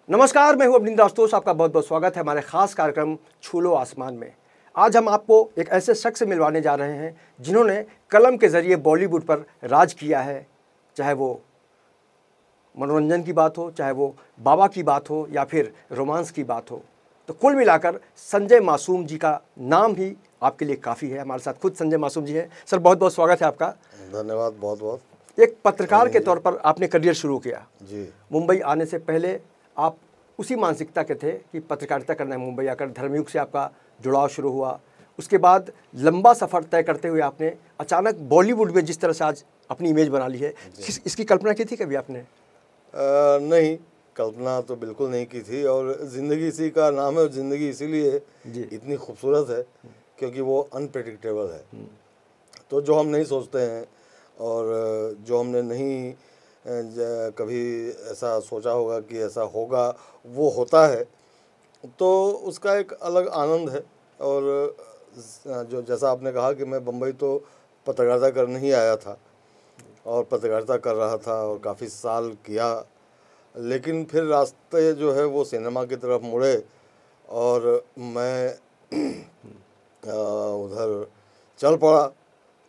नमस्कार, मैं हूं अवनींद्र आशुतोष। आपका बहुत बहुत स्वागत है हमारे खास कार्यक्रम छू लो आसमान में। आज हम आपको एक ऐसे शख्स से मिलवाने जा रहे हैं जिन्होंने कलम के ज़रिए बॉलीवुड पर राज किया है। चाहे वो मनोरंजन की बात हो, चाहे वो बाबा की बात हो या फिर रोमांस की बात हो, तो कुल मिलाकर संजय मासूम जी का नाम ही आपके लिए काफ़ी है। हमारे साथ खुद संजय मासूम जी हैं। सर, बहुत बहुत स्वागत है आपका। धन्यवाद, बहुत बहुत। एक पत्रकार के तौर पर आपने करियर शुरू किया जी। मुंबई आने से पहले आप उसी मानसिकता के थे कि पत्रकारिता करना है। मुंबई आकर धर्मयुग से आपका जुड़ाव शुरू हुआ। उसके बाद लंबा सफ़र तय करते हुए आपने अचानक बॉलीवुड में जिस तरह से आज अपनी इमेज बना ली है, इसकी कल्पना की थी कभी आपने? नहीं, कल्पना तो बिल्कुल नहीं की थी। और ज़िंदगी इसी का नाम है, और ज़िंदगी इसीलिए इतनी खूबसूरत है क्योंकि वो अनप्रेडिक्टेबल है। तो जो हम नहीं सोचते हैं और जो हमने नहीं कभी ऐसा सोचा होगा कि ऐसा होगा, वो होता है, तो उसका एक अलग आनंद है। और जो जैसा आपने कहा कि मैं बम्बई तो पत्रकारिता करने ही आया था और पत्रकारिता कर रहा था और काफ़ी साल किया, लेकिन फिर रास्ते जो है वो सिनेमा की तरफ मुड़े और मैं उधर चल पड़ा।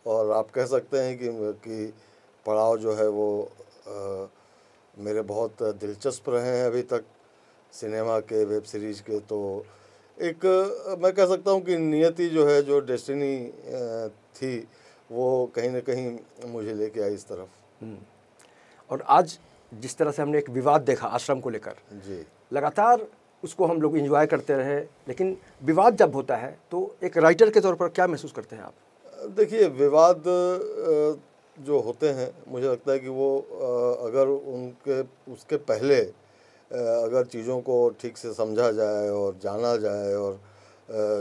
और आप कह सकते हैं कि पड़ाव जो है वो मेरे बहुत दिलचस्प रहे हैं अभी तक, सिनेमा के, वेब सीरीज़ के। तो एक मैं कह सकता हूँ कि नियति जो है, जो डेस्टिनी थी, वो कहीं ना कहीं मुझे लेके आई इस तरफ। और आज जिस तरह से हमने एक विवाद देखा आश्रम को लेकर, जी, लगातार उसको हम लोग एंजॉय करते रहे, लेकिन विवाद जब होता है तो एक राइटर के तौर पर क्या महसूस करते हैं आप? देखिए, विवाद जो होते हैं, मुझे लगता है कि वो अगर उसके पहले अगर चीज़ों को ठीक से समझा जाए और जाना जाए और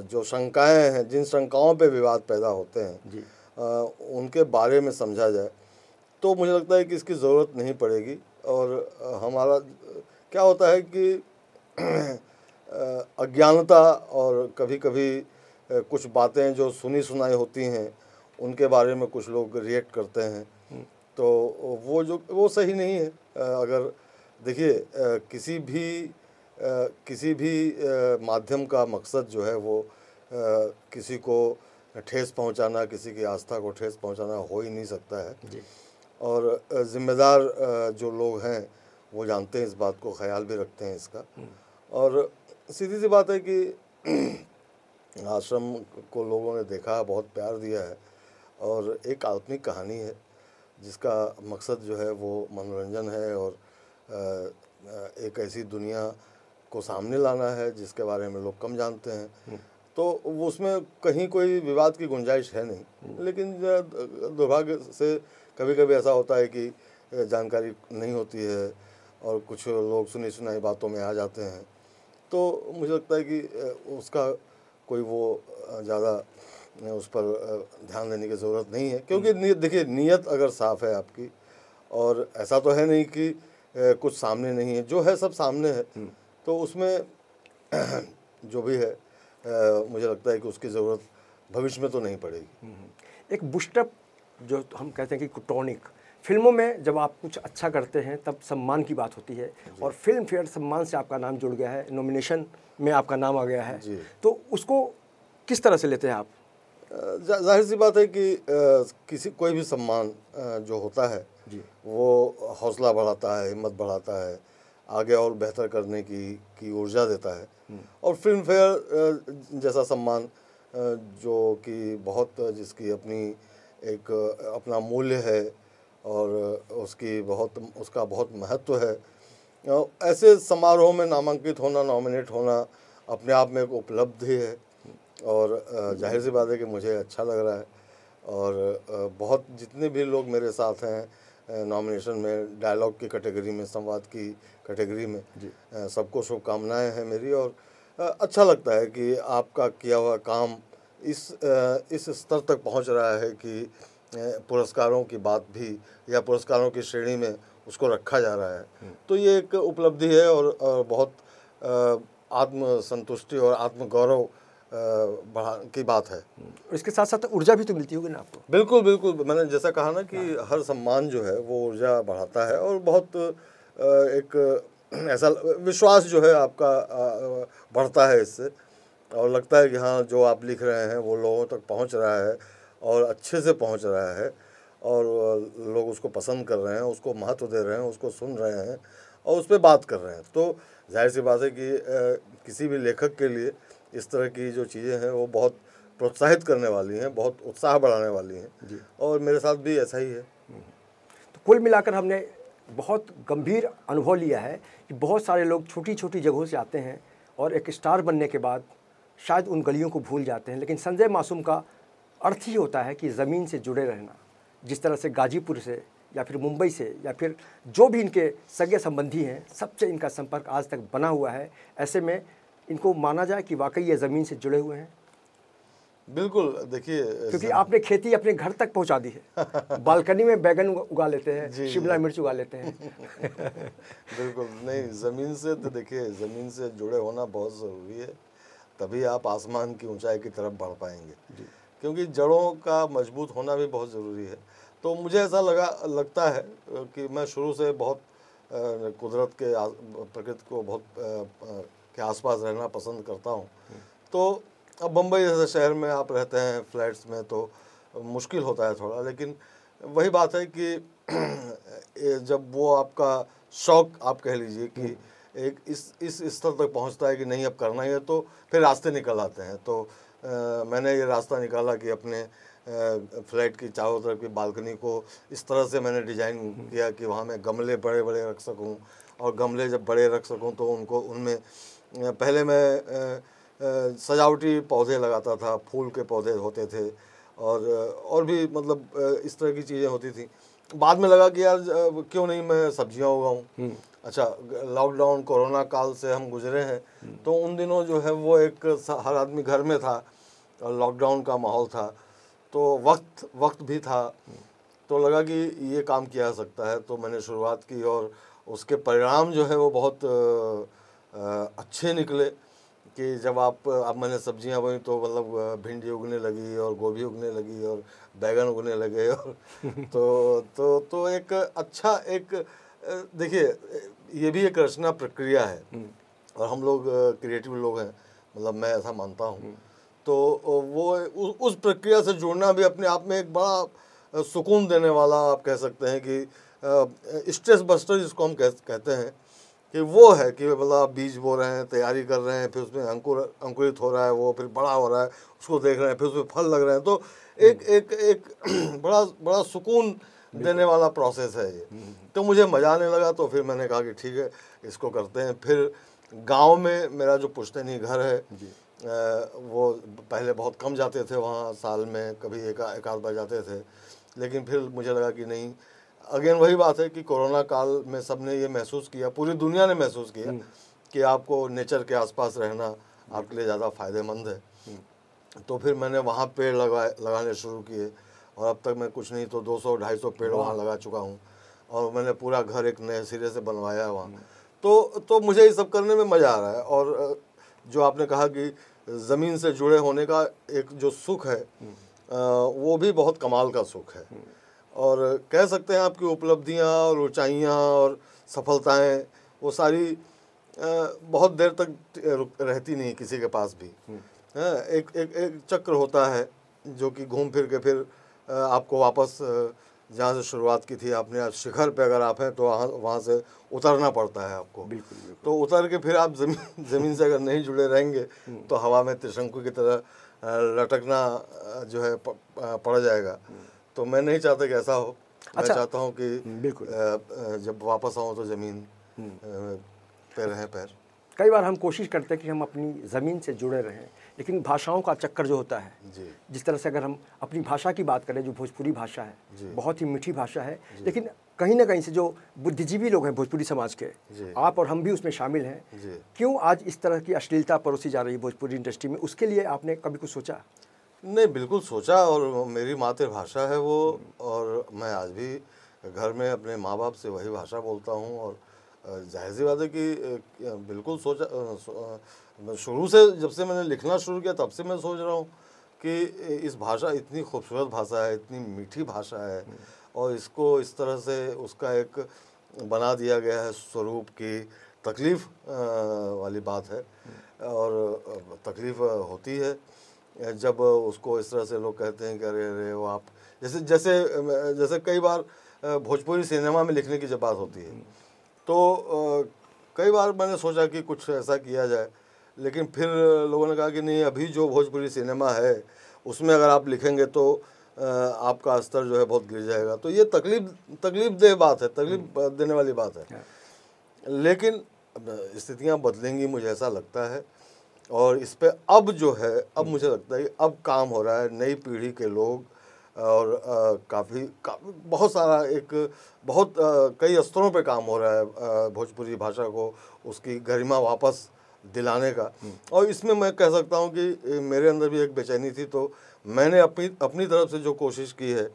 जो शंकाएं हैं, जिन शंकाओं पे विवाद पैदा होते हैं, उनके बारे में समझा जाए, तो मुझे लगता है कि इसकी ज़रूरत नहीं पड़ेगी। और हमारा क्या होता है कि अज्ञानता और कभी कभी कुछ बातें जो सुनी सुनाई होती हैं, उनके बारे में कुछ लोग रिएक्ट करते हैं, तो वो सही नहीं है। अगर देखिए, किसी भी माध्यम का मकसद जो है वो किसी को ठेस पहुंचाना, किसी की आस्था को ठेस पहुंचाना हो ही नहीं सकता है। और ज़िम्मेदार जो लोग हैं वो जानते हैं इस बात को, ख्याल भी रखते हैं इसका। और सीधी सी बात है कि आश्रम को लोगों ने देखा, बहुत प्यार दिया है, और एक काल्पनिक कहानी है जिसका मकसद जो है वो मनोरंजन है और एक ऐसी दुनिया को सामने लाना है जिसके बारे में लोग कम जानते हैं। तो वो उसमें कहीं कोई विवाद की गुंजाइश है नहीं। लेकिन दुर्भाग्य से कभी कभी ऐसा होता है कि जानकारी नहीं होती है और कुछ लोग सुनी सुनाई बातों में आ जाते हैं। तो मुझे लगता है कि उसका कोई वो ज़्यादा उस पर ध्यान देने की ज़रूरत नहीं है, क्योंकि देखिए, नीयत अगर साफ़ है आपकी, और ऐसा तो है नहीं कि कुछ सामने नहीं है, जो है सब सामने है, तो उसमें जो भी है मुझे लगता है कि उसकी ज़रूरत भविष्य में तो नहीं पड़ेगी। एक बूस्टअप जो हम कहते हैं कि टॉनिक, फिल्मों में जब आप कुछ अच्छा करते हैं तब सम्मान की बात होती है, और फिल्म फेयर सम्मान से आपका नाम जुड़ गया है, नॉमिनेशन में आपका नाम आ गया है, तो उसको किस तरह से लेते हैं आप? जाहिर सी बात है कि कोई भी सम्मान जो होता है वो हौसला बढ़ाता है, हिम्मत बढ़ाता है, आगे और बेहतर करने की ऊर्जा देता है। और फिल्म फेयर जैसा सम्मान जो कि जिसकी अपना मूल्य है और उसका बहुत महत्व है, ऐसे समारोह में नामांकित होना, नॉमिनेट होना अपने आप में एक उपलब्धि है। और जाहिर सी बात है कि मुझे अच्छा लग रहा है। और बहुत जितने भी लोग मेरे साथ हैं नॉमिनेशन में, डायलॉग की कैटेगरी में, संवाद की कैटेगरी में, सबको शुभकामनाएं हैं मेरी। और अच्छा लगता है कि आपका किया हुआ काम इस स्तर तक पहुंच रहा है कि पुरस्कारों की बात भी, या पुरस्कारों की श्रेणी में उसको रखा जा रहा है। तो ये एक उपलब्धि है और बहुत आत्मसंतुष्टि और आत्मगौरव की बात है। इसके साथ साथ ऊर्जा भी तो मिलती होगी ना आपको? बिल्कुल बिल्कुल, मैंने जैसा कहा ना कि हर सम्मान जो है वो ऊर्जा बढ़ाता है और बहुत एक ऐसा विश्वास जो है आपका बढ़ता है इससे, और लगता है कि हाँ जो आप लिख रहे हैं वो लोगों तक पहुंच रहा है और अच्छे से पहुंच रहा है, और लोग उसको पसंद कर रहे हैं, उसको महत्व दे रहे हैं, उसको सुन रहे हैं और उस पर बात कर रहे हैं। तो जाहिर सी बात है कि किसी भी लेखक के लिए इस तरह की जो चीज़ें हैं वो बहुत प्रोत्साहित करने वाली हैं, बहुत उत्साह बढ़ाने वाली हैं, और मेरे साथ भी ऐसा ही है। तो कुल मिलाकर हमने बहुत गंभीर अनुभव लिया है कि बहुत सारे लोग छोटी छोटी जगहों से आते हैं और एक स्टार बनने के बाद शायद उन गलियों को भूल जाते हैं, लेकिन संजय मासूम का अर्थ ही होता है कि ज़मीन से जुड़े रहना। जिस तरह से गाजीपुर से या फिर मुंबई से या फिर जो भी इनके सगे संबंधी हैं, सबसे इनका संपर्क आज तक बना हुआ है। ऐसे में इनको माना जाए कि वाकई ये ज़मीन से जुड़े हुए हैं। बिल्कुल, देखिए, क्योंकि आपने खेती अपने घर तक पहुंचा दी है। बालकनी में बैगन उगा लेते हैं, शिमला मिर्च उगा लेते हैं। बिल्कुल नहीं, ज़मीन से तो देखिए, ज़मीन से जुड़े होना बहुत ज़रूरी है, तभी आप आसमान की ऊंचाई की तरफ बढ़ पाएंगे, क्योंकि जड़ों का मजबूत होना भी बहुत ज़रूरी है। तो मुझे ऐसा लगता है कि मैं शुरू से बहुत कुदरत के प्रकृति को बहुत के आसपास रहना पसंद करता हूँ। तो अब बम्बई जैसे शहर में आप रहते हैं फ्लैट्स में तो मुश्किल होता है थोड़ा, लेकिन वही बात है कि जब वो आपका शौक, आप कह लीजिए कि एक इस स्तर तक पहुंचता है कि नहीं अब करना ही है, तो फिर रास्ते निकल आते हैं। तो मैंने ये रास्ता निकाला कि अपने फ्लैट की चारों तरफ की बालकनी को इस तरह से मैंने डिज़ाइन किया कि वहाँ मैं गमले बड़े बड़े रख सकूँ, और गमले जब बड़े रख सकूँ तो उनमें पहले मैं सजावटी पौधे लगाता था, फूल के पौधे होते थे, और भी मतलब इस तरह की चीज़ें होती थी। बाद में लगा कि यार क्यों नहीं मैं सब्जियां उगाऊं। अच्छा, लॉकडाउन कोरोना काल से हम गुजरे हैं, तो उन दिनों जो है वो एक हर आदमी घर में था और लॉकडाउन का माहौल था, तो वक्त भी था, तो लगा कि ये काम किया जा सकता है। तो मैंने शुरुआत की और उसके परिणाम जो है वो बहुत अच्छे निकले कि जब अब मैंने सब्जियां बोई तो मतलब भिंडी उगने लगी और गोभी उगने लगी और बैगन उगने लगे, और तो एक अच्छा एक देखिए, ये भी एक रचना प्रक्रिया है, और हम लोग क्रिएटिव लोग हैं, मतलब मैं ऐसा मानता हूँ। तो वो उस प्रक्रिया से जुड़ना भी अपने आप में एक बड़ा सुकून देने वाला, आप कह सकते हैं कि स्ट्रेस बस्टर जिसको हम कहते हैं, कि वो है कि मतलब आप बीज बो रहे हैं, तैयारी कर रहे हैं, फिर उसमें अंकुरित हो रहा है, वो फिर बड़ा हो रहा है, उसको देख रहे हैं, फिर उसमें फल लग रहे हैं, तो एक बड़ा सुकून देने वाला प्रोसेस है ये। तो मुझे मज़ा आने लगा, तो फिर मैंने कहा कि ठीक है इसको करते हैं। फिर गांव में मेरा जो पुश्तैनी घर है, वो पहले बहुत कम जाते थे वहाँ, साल में कभी एक आध बार जाते थे, लेकिन फिर मुझे लगा कि नहीं, अगेन वही बात है कि कोरोना काल में सबने ये महसूस किया, पूरी दुनिया ने महसूस किया कि आपको नेचर के आसपास रहना आपके लिए ज़्यादा फ़ायदेमंद है। तो फिर मैंने वहाँ पेड़ लगाने शुरू किए, और अब तक मैं कुछ नहीं तो 200-250 पेड़ वहाँ लगा चुका हूँ, और मैंने पूरा घर एक नए सिरे से बनवाया है वहाँ। तो मुझे ये सब करने में मज़ा आ रहा है। और जो आपने कहा कि ज़मीन से जुड़े होने का एक जो सुख है, वो भी बहुत कमाल का सुख है, और कह सकते हैं आपकी उपलब्धियां और ऊंचाइयां और सफलताएं वो सारी बहुत देर तक रहती नहीं किसी के पास भी। एक चक्र होता है जो कि घूम फिर के फिर आपको वापस जहाँ से शुरुआत की थी आपने, आज शिखर पे अगर आप हैं तो वहाँ से उतरना पड़ता है आपको। बिल्कुल। तो उतर के फिर आप ज़मीन से अगर नहीं जुड़े रहेंगे तो हवा में त्रिशंकु की तरह लटकना जो है पड़ जाएगा। तो मैं नहीं चाहता कि ऐसा हो। मैं चाहता हूँ कि बिल्कुल जब वापस आऊँ तो ज़मीन पे रहें पैर। कई बार हम कोशिश करते हैं कि हम अपनी ज़मीन से जुड़े रहें, लेकिन भाषाओं का चक्कर जो होता है, जिस तरह से अगर हम अपनी भाषा की बात करें, जो भोजपुरी भाषा है, बहुत ही मीठी भाषा है, लेकिन कहीं ना कहीं से जो बुद्धिजीवी लोग हैं भोजपुरी समाज के, आप और हम भी उसमें शामिल हैं, क्यों आज इस तरह की अश्लीलता परोसी जा रही है भोजपुरी इंडस्ट्री में? उसके लिए आपने कभी कुछ सोचा? नहीं, बिल्कुल सोचा, और मेरी मातृभाषा है वो, और मैं आज भी घर में अपने माँ बाप से वही भाषा बोलता हूँ। और जाहिर सी बात है कि बिल्कुल सोचा, शुरू से जब से मैंने लिखना शुरू किया तब से मैं सोच रहा हूँ कि इस भाषा इतनी खूबसूरत भाषा है, इतनी मीठी भाषा है, और इसको इस तरह से उसका एक बना दिया गया है स्वरूप की तकलीफ़ वाली बात है और तकलीफ़ होती है जब उसको इस तरह से लोग कहते हैं कि अरे अरे वो आप जैसे जैसे जैसे कई बार भोजपुरी सिनेमा में लिखने की जब बात होती है तो कई बार मैंने सोचा कि कुछ ऐसा किया जाए, लेकिन फिर लोगों ने कहा कि नहीं, अभी जो भोजपुरी सिनेमा है उसमें अगर आप लिखेंगे तो आपका स्तर जो है बहुत गिर जाएगा। तो ये तकलीफ देह बात है, तकलीफ देने वाली बात है। लेकिन स्थितियां बदलेंगी मुझे ऐसा लगता है, और इस पे अब जो है, अब मुझे लगता है कि अब काम हो रहा है, नई पीढ़ी के लोग और काफ़ी बहुत सारा बहुत कई स्तरों पे काम हो रहा है भोजपुरी भाषा को उसकी गरिमा वापस दिलाने का। और इसमें मैं कह सकता हूँ कि मेरे अंदर भी एक बेचैनी थी, तो मैंने अपनी तरफ से जो कोशिश की है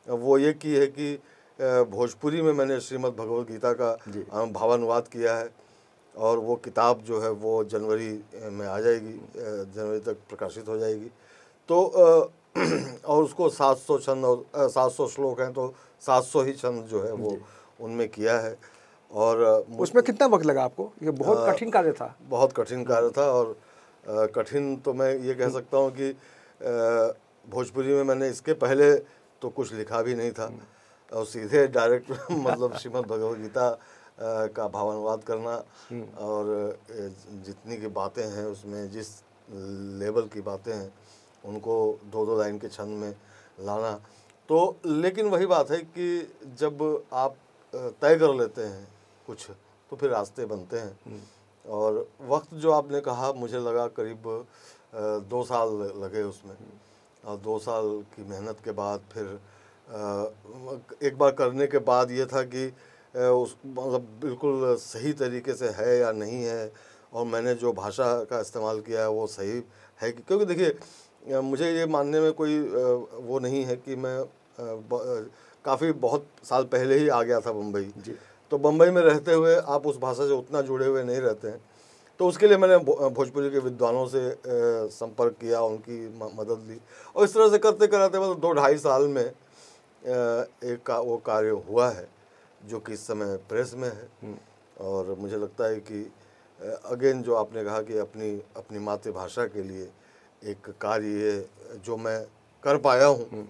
वो ये की है कि भोजपुरी में मैंने श्रीमद् भगवद गीता का भावानुवाद किया है, और वो किताब जो है वो जनवरी में आ जाएगी, जनवरी तक प्रकाशित हो जाएगी। तो और उसको 700 छंद और 700 श्लोक हैं, तो 700 ही छंद जो है वो उनमें किया है। और उसमें कितना वक्त लगा आपको? ये बहुत कठिन कार्य था। बहुत कठिन कार्य था, और कठिन तो मैं ये कह सकता हूँ कि भोजपुरी में मैंने इसके पहले तो कुछ लिखा भी नहीं था, और सीधे डायरेक्ट मतलब श्रीमद् भगवद गीता का भावानुवाद करना, और जितनी की बातें हैं उसमें जिस लेवल की बातें हैं उनको 2-2 लाइन के छंद में लाना। तो लेकिन वही बात है कि जब आप तय कर लेते हैं कुछ तो फिर रास्ते बनते हैं। और वक्त जो आपने कहा, मुझे लगा करीब 2 साल लगे उसमें, और 2 साल की मेहनत के बाद फिर एक बार करने के बाद ये था कि उस मतलब बिल्कुल सही तरीके से है या नहीं है, और मैंने जो भाषा का इस्तेमाल किया है वो सही है कि, क्योंकि देखिए मुझे ये मानने में कोई वो नहीं है कि मैं काफ़ी बहुत साल पहले ही आ गया था बम्बई, तो बम्बई में रहते हुए आप उस भाषा से उतना जुड़े हुए नहीं रहते हैं। तो उसके लिए मैंने भोजपुरी के विद्वानों से संपर्क किया, उनकी मदद ली, और इस तरह से करते कराते मतलब 2-2.5 साल में एक वो कार्य हुआ है जो कि इस समय प्रेस में है। और मुझे लगता है कि अगेन जो आपने कहा कि अपनी मातृभाषा के लिए एक कार्य जो मैं कर पाया हूँ,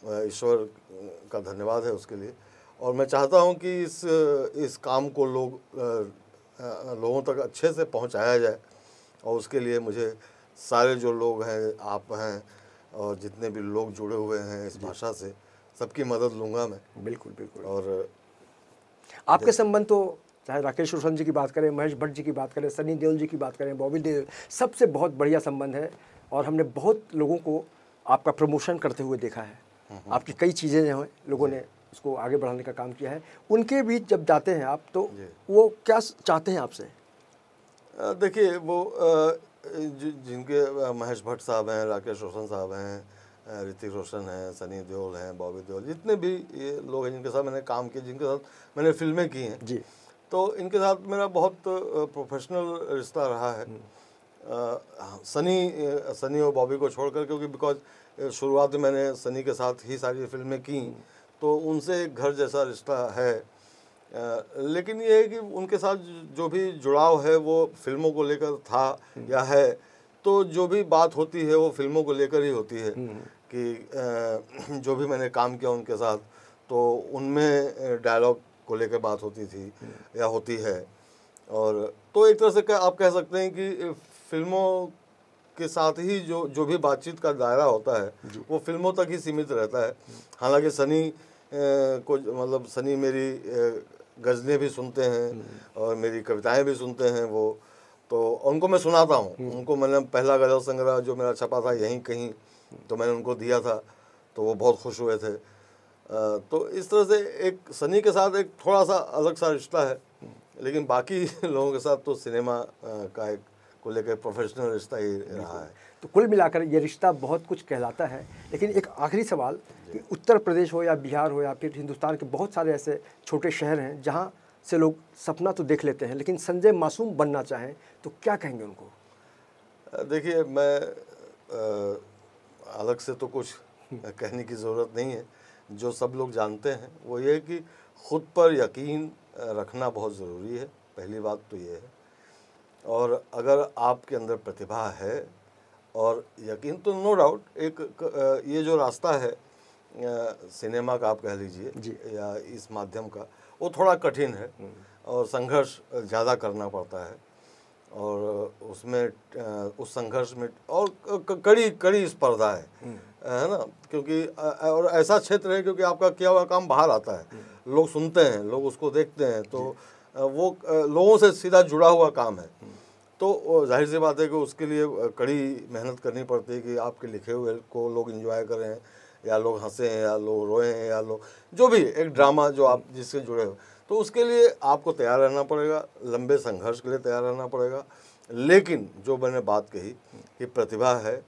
ईश्वर का धन्यवाद है उसके लिए। और मैं चाहता हूँ कि इस काम को लोगों तक अच्छे से पहुँचाया जाए, और उसके लिए मुझे सारे जो लोग हैं, आप हैं, और जितने भी लोग जुड़े हुए हैं इस भाषा से, सबकी मदद लूँगा मैं। बिल्कुल बिल्कुल। और आपके संबंध तो चाहे राकेश रोशन जी की बात करें, महेश भट्ट जी की बात करें, सनी देओल जी की बात करें, बॉबी देओल, सबसे बहुत बढ़िया संबंध है, और हमने बहुत लोगों को आपका प्रमोशन करते हुए देखा है। आपकी कई चीज़ें जो हैं लोगों ने उसको आगे बढ़ाने का काम किया है। उनके बीच जब जाते हैं आप, तो वो क्या चाहते हैं आपसे? देखिए वो जिनके महेश भट्ट साहब हैं, राकेश रोशन साहब हैं, ऋतिक रोशन हैं, सनी देओल हैं, बॉबी देओल, जितने भी ये लोग हैं जिनके साथ मैंने काम किया, जिनके साथ मैंने फिल्में की हैं जी, तो इनके साथ मेरा बहुत प्रोफेशनल रिश्ता रहा है। सनी और बॉबी को छोड़कर, क्योंकि बिकॉज शुरुआत में मैंने सनी के साथ ही सारी फिल्में की, तो उनसे एक घर जैसा रिश्ता है। लेकिन ये है कि उनके साथ जो भी जुड़ाव है वो फिल्मों को लेकर था या है, तो जो भी बात होती है वो फिल्मों को लेकर ही होती है कि जो भी मैंने काम किया उनके साथ, तो उनमें डायलॉग को लेकर बात होती थी या होती है। और तो एक तरह से आप कह सकते हैं कि फिल्मों के साथ ही जो भी बातचीत का दायरा होता है वो फिल्मों तक ही सीमित रहता है। हालांकि सनी को मतलब सनी मेरी गज़लें भी सुनते हैं और मेरी कविताएं भी सुनते हैं, वो तो उनको मैं सुनाता हूँ। उनको मैंने पहला गज़ल संग्रह जो मेरा छपा था यहीं कहीं, तो मैंने उनको दिया था, तो वो बहुत खुश हुए थे। तो इस तरह से एक सनी के साथ एक थोड़ा सा अलग सा रिश्ता है, लेकिन बाकी लोगों के साथ तो सिनेमा का एक को लेकर प्रोफेशनल रिश्ता ही रहा है। तो कुल मिलाकर ये रिश्ता बहुत कुछ कहलाता है। लेकिन एक आखिरी सवाल कि उत्तर प्रदेश हो या बिहार हो या फिर हिंदुस्तान के बहुत सारे ऐसे छोटे शहर हैं जहाँ से लोग सपना तो देख लेते हैं, लेकिन संजय मासूम बनना चाहें तो क्या कहेंगे उनको? देखिए मैं अलग से तो कुछ कहने की ज़रूरत नहीं है। जो सब लोग जानते हैं वो ये है कि ख़ुद पर यकीन रखना बहुत ज़रूरी है पहली बात तो ये है। और अगर आपके अंदर प्रतिभा है और यकीन, तो नो डाउट ये जो रास्ता है सिनेमा का आप कह लीजिए या इस माध्यम का, वो थोड़ा कठिन है और संघर्ष ज़्यादा करना पड़ता है, और उसमें उस संघर्ष में और कड़ी स्पर्धा है ना, क्योंकि और ऐसा क्षेत्र है क्योंकि आपका किया हुआ काम बाहर आता है, लोग सुनते हैं, लोग उसको देखते हैं, तो वो लोगों से सीधा जुड़ा हुआ काम है। तो जाहिर सी बात है कि उसके लिए कड़ी मेहनत करनी पड़ती है कि आपके लिखे हुए को लोग एंजॉय करें, या लोग हंसें, या लोग रोएं, या लोग जो भी एक ड्रामा जो आप जिससे जुड़े हो, तो उसके लिए आपको तैयार रहना पड़ेगा, लंबे संघर्ष के लिए तैयार रहना पड़ेगा। लेकिन जो मैंने बात कही कि प्रतिभा है,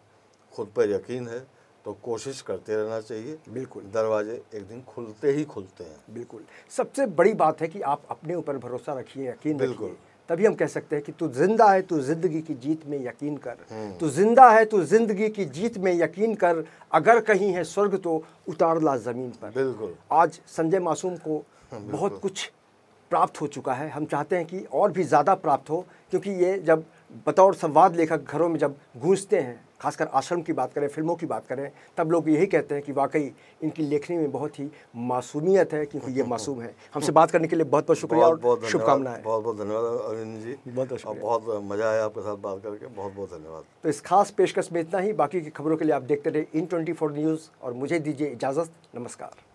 खुद पर यकीन है, तो कोशिश करते रहना चाहिए। बिल्कुल, दरवाजे एक दिन खुलते ही खुलते हैं। बिल्कुल, सबसे बड़ी बात है कि आप अपने ऊपर भरोसा रखिए, यकीन रखिए, तभी हम कह सकते हैं कि तू जिंदा है, तू जिंदगी की जीत में यकीन कर। तू जिंदा है, तू जिंदगी की जीत में यकीन कर, अगर कहीं है स्वर्ग तो उतार ला जमीन पर। बिल्कुल। आज संजय मासूम को बहुत कुछ प्राप्त हो चुका है, हम चाहते हैं कि और भी ज़्यादा प्राप्त हो, क्योंकि ये जब बतौर संवाद लेखक घरों में जब गूंजते हैं, खासकर आश्रम की बात करें, फिल्मों की बात करें, तब लोग यही कहते हैं कि वाकई इनकी लेखनी में बहुत ही मासूमियत है, क्योंकि ये मासूम है। हमसे बात करने के लिए बहुत बहुत शुक्रिया और शुभकामनाएं। बहुत बहुत धन्यवाद अरविंद जी, बहुत मज़ा आया आपके साथ बात करके, बहुत बहुत धन्यवाद। तो इस खास पेशकश में इतना ही। बाकी की खबरों के लिए आप देखते रहे IN24 न्यूज़ और मुझे दीजिए इजाज़त। नमस्कार।